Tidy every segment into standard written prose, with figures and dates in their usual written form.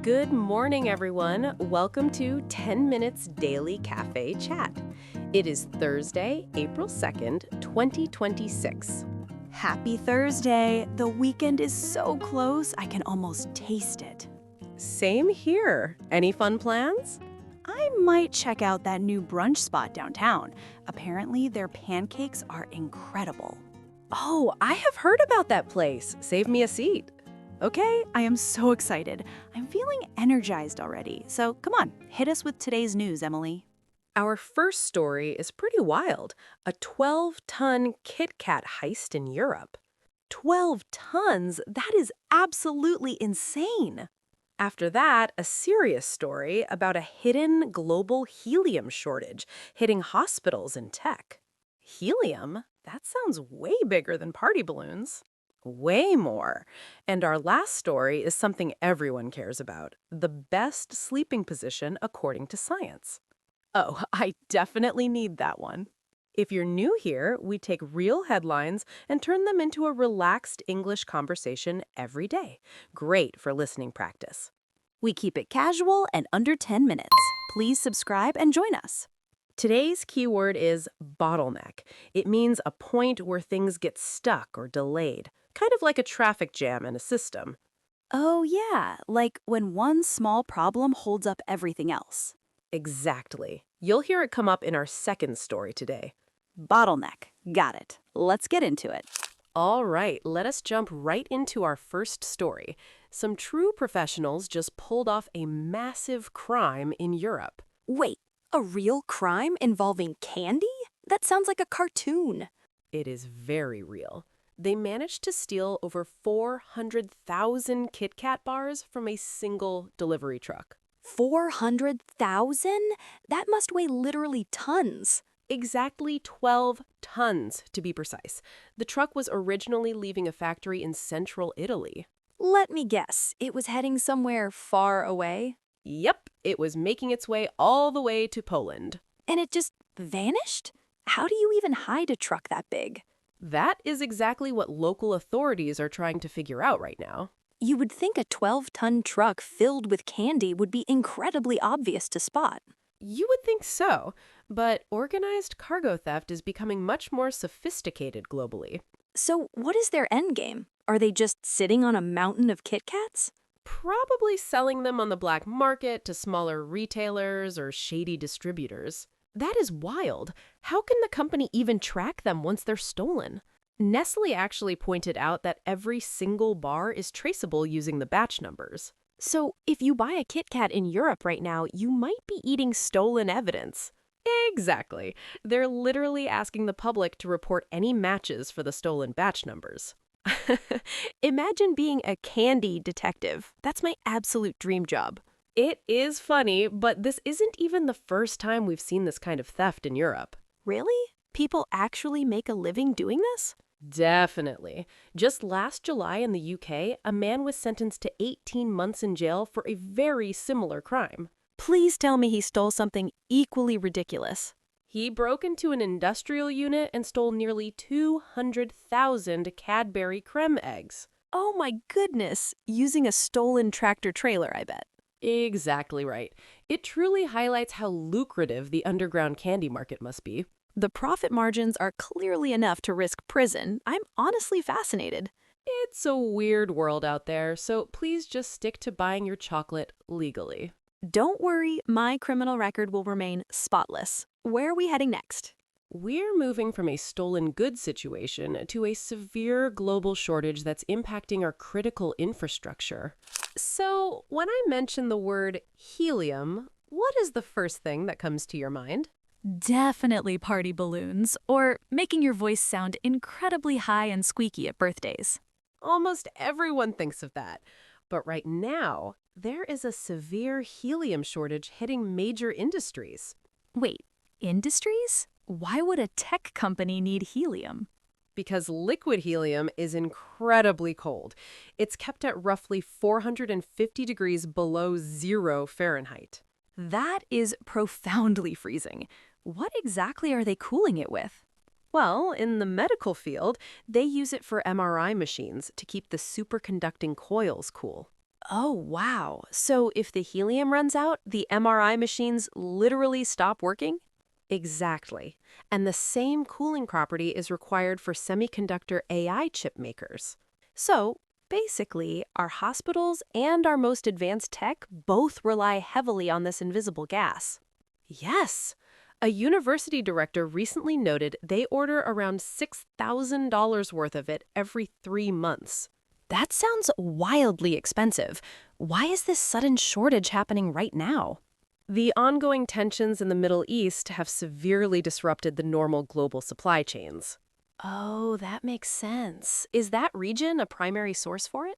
Good morning, everyone. Welcome to 10 Minutes Daily Cafe Chat. It is Thursday, April 2nd, 2026. Happy Thursday! The weekend is so close, I can almost taste it. Same here. Any fun plans? I might check out that new brunch spot downtown. Apparently, their pancakes are incredible. Oh, I have heard about that place. Save me a seat. Okay, I am so excited. I'm feeling energized already. So come on, hit us with today's news, Emily. Our first story is pretty wild. A 12-ton KitKat heist in Europe. 12 tons? That is absolutely insane. After that, a serious story about a hidden global helium shortage hitting hospitals and tech. Helium? That sounds way bigger than party balloons. Way more. And our last story is something everyone cares about, the best sleeping position according to science. Oh, I definitely need that one. If you're new here, we take real headlines and turn them into a relaxed English conversation every day. Great for listening practice. We keep it casual and under 10 minutes. Please subscribe and join us. Today's keyword is bottleneck. It means a point where things get stuck or delayed, kind of like a traffic jam in a system. Oh yeah, like when one small problem holds up everything else. Exactly. You'll hear it come up in our second story today. Bottleneck. Got it. Let's get into it. All right, let us jump right into our first story. Some true professionals just pulled off a massive crime in Europe. Wait, a real crime involving candy? That sounds like a cartoon. It is very real. They managed to steal over 400,000 KitKat bars from a single delivery truck. 400,000? That must weigh literally tons. Exactly 12 tons, to be precise. The truck was originally leaving a factory in central Italy. Let me guess, it was heading somewhere far away? Yep, it was making its way all the way to Poland. And it just vanished? How do you even hide a truck that big? That is exactly what local authorities are trying to figure out right now. You would think a 12-ton truck filled with candy would be incredibly obvious to spot. You would think so, but organized cargo theft is becoming much more sophisticated globally. So what is their endgame? Are they just sitting on a mountain of Kit Kats? Probably selling them on the black market to smaller retailers or shady distributors. That is wild. How can the company even track them once they're stolen? Nestle actually pointed out that every single bar is traceable using the batch numbers. So if you buy a Kit Kat in Europe right now, you might be eating stolen evidence. Exactly. They're literally asking the public to report any matches for the stolen batch numbers. Imagine being a candy detective. That's my absolute dream job. It is funny, but this isn't even the first time we've seen this kind of theft in Europe. Really? People actually make a living doing this? Definitely. Just last July in the UK, a man was sentenced to 18 months in jail for a very similar crime. Please tell me he stole something equally ridiculous. He broke into an industrial unit and stole nearly 200,000 Cadbury creme eggs. Oh my goodness, using a stolen tractor trailer, I bet. Exactly right. It truly highlights how lucrative the underground candy market must be. The profit margins are clearly enough to risk prison. I'm honestly fascinated. It's a weird world out there, so please just stick to buying your chocolate legally. Don't worry, my criminal record will remain spotless. Where are we heading next? We're moving from a stolen goods situation to a severe global shortage that's impacting our critical infrastructure. So, when I mention the word helium, what is the first thing that comes to your mind? Definitely party balloons, or making your voice sound incredibly high and squeaky at birthdays. Almost everyone thinks of that. But right now, there is a severe helium shortage hitting major industries. Wait, industries? Why would a tech company need helium? Because liquid helium is incredibly cold. It's kept at roughly 450 degrees below 0 Fahrenheit. That is profoundly freezing. What exactly are they cooling it with? Well, in the medical field, they use it for MRI machines to keep the superconducting coils cool. Oh, wow. So if the helium runs out, the MRI machines literally stop working? Exactly. And the same cooling property is required for semiconductor AI chip makers. So, basically, our hospitals and our most advanced tech both rely heavily on this invisible gas. Yes. A university director recently noted they order around $6,000 worth of it every 3 months. That sounds wildly expensive. Why is this sudden shortage happening right now? The ongoing tensions in the Middle East have severely disrupted the normal global supply chains. Oh, that makes sense. Is that region a primary source for it?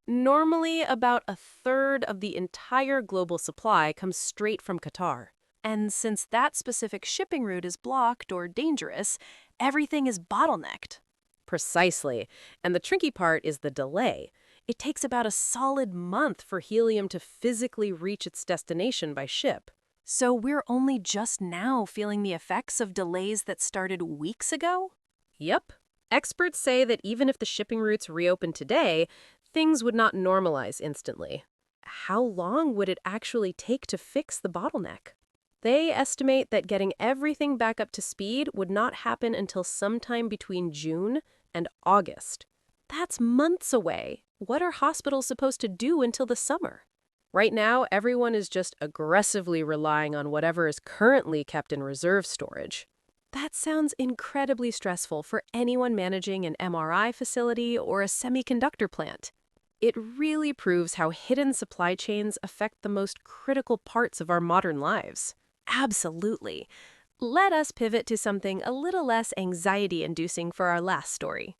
Normally, about a third of the entire global supply comes straight from Qatar. And since that specific shipping route is blocked or dangerous, everything is bottlenecked. Precisely. And the tricky part is the delay. It takes about a solid month for helium to physically reach its destination by ship. So we're only just now feeling the effects of delays that started weeks ago? Yep. Experts say that even if the shipping routes reopen today, things would not normalize instantly. How long would it actually take to fix the bottleneck? They estimate that getting everything back up to speed would not happen until sometime between June and August. That's months away. What are hospitals supposed to do until the summer? Right now, everyone is just aggressively relying on whatever is currently kept in reserve storage. That sounds incredibly stressful for anyone managing an MRI facility or a semiconductor plant. It really proves how hidden supply chains affect the most critical parts of our modern lives. Absolutely. Let us pivot to something a little less anxiety-inducing for our last story.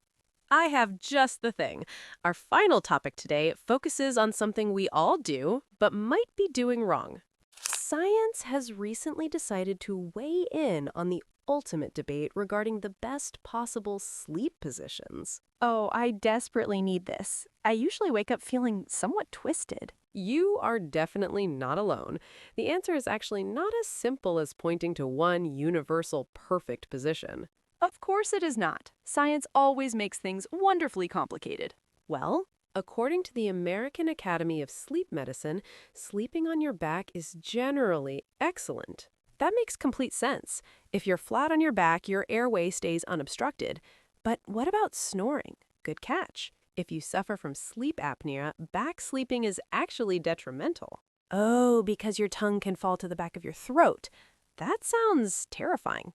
I have just the thing. Our final topic today focuses on something we all do, but might be doing wrong. Science has recently decided to weigh in on the ultimate debate regarding the best possible sleep positions. Oh, I desperately need this. I usually wake up feeling somewhat twisted. You are definitely not alone. The answer is actually not as simple as pointing to one universal perfect position. Of course it is not. Science always makes things wonderfully complicated. Well, according to the American Academy of Sleep Medicine, sleeping on your back is generally excellent. That makes complete sense. If you're flat on your back, your airway stays unobstructed. But what about snoring? Good catch. If you suffer from sleep apnea, back sleeping is actually detrimental. Oh, because your tongue can fall to the back of your throat. That sounds terrifying.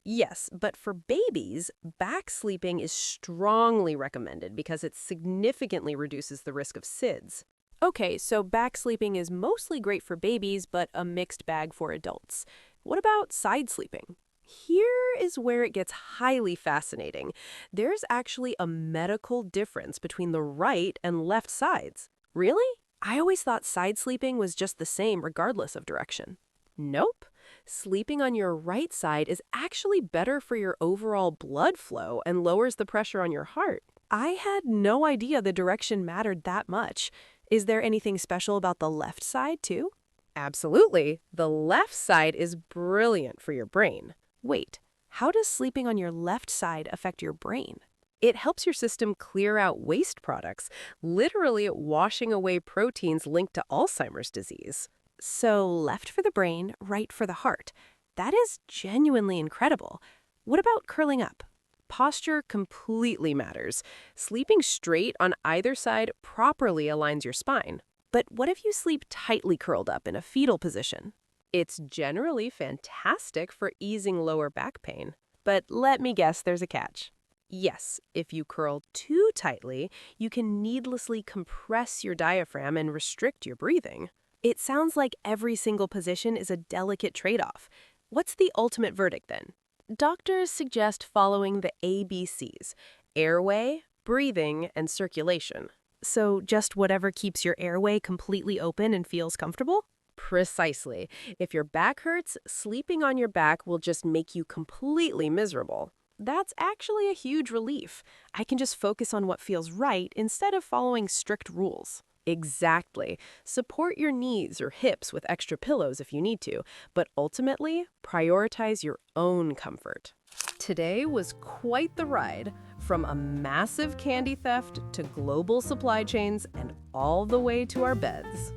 Yes, but for babies, back sleeping is strongly recommended because it significantly reduces the risk of SIDS. Okay, so back sleeping is mostly great for babies, but a mixed bag for adults. What about side sleeping? Here is where it gets highly fascinating. There's actually a medical difference between the right and left sides. Really? I always thought side sleeping was just the same regardless of direction. Nope. Sleeping on your right side is actually better for your overall blood flow and lowers the pressure on your heart. I had no idea the direction mattered that much. Is there anything special about the left side, too? Absolutely. The left side is brilliant for your brain. Wait, how does sleeping on your left side affect your brain? It helps your system clear out waste products, literally washing away proteins linked to Alzheimer's disease. So left for the brain, right for the heart. That is genuinely incredible. What about curling up? Posture completely matters. Sleeping straight on either side properly aligns your spine. But what if you sleep tightly curled up in a fetal position? It's generally fantastic for easing lower back pain. But let me guess, there's a catch. Yes, if you curl too tightly, you can needlessly compress your diaphragm and restrict your breathing. It sounds like every single position is a delicate trade-off. What's the ultimate verdict then? Doctors suggest following the ABCs: airway, breathing, and circulation. So just whatever keeps your airway completely open and feels comfortable? Precisely. If your back hurts, sleeping on your back will just make you completely miserable. That's actually a huge relief. I can just focus on what feels right instead of following strict rules. Exactly. Support your knees or hips with extra pillows if you need to, but ultimately, prioritize your own comfort. Today was quite the ride. From a massive candy theft to global supply chains and all the way to our beds.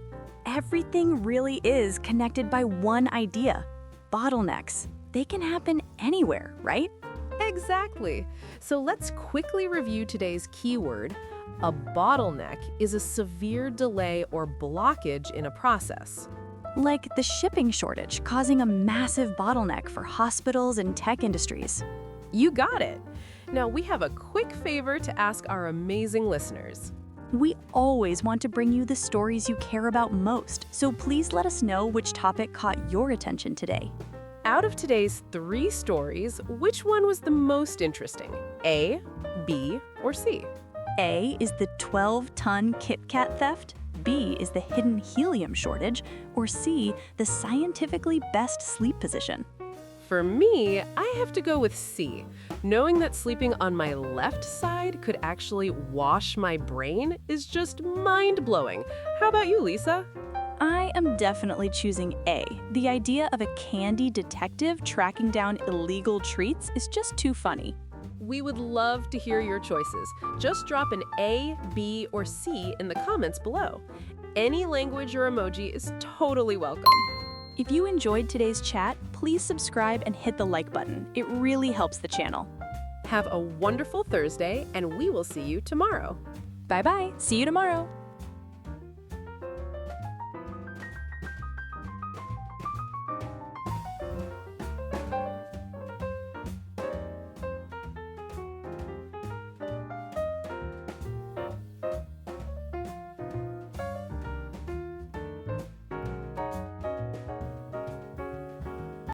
Everything really is connected by one idea. Bottlenecks. They can happen anywhere, right? Exactly. So let's quickly review today's keyword. A bottleneck is a severe delay or blockage in a process. Like the shipping shortage causing a massive bottleneck for hospitals and tech industries. You got it. Now we have a quick favor to ask our amazing listeners. We always want to bring you the stories you care about most, so please let us know which topic caught your attention today. Out of today's 3 stories, which one was the most interesting? A, B, or C? A is the 12-ton KitKat theft, B is the hidden helium shortage, or C, the scientifically best sleep position. For me, I have to go with C. Knowing that sleeping on my left side could actually wash my brain is just mind-blowing. How about you, Lisa? I am definitely choosing A. The idea of a candy detective tracking down illegal treats is just too funny. We would love to hear your choices. Just drop an A, B, or C in the comments below. Any language or emoji is totally welcome. If you enjoyed today's chat, please subscribe and hit the like button. It really helps the channel. Have a wonderful Thursday, and we will see you tomorrow. Bye-bye. See you tomorrow.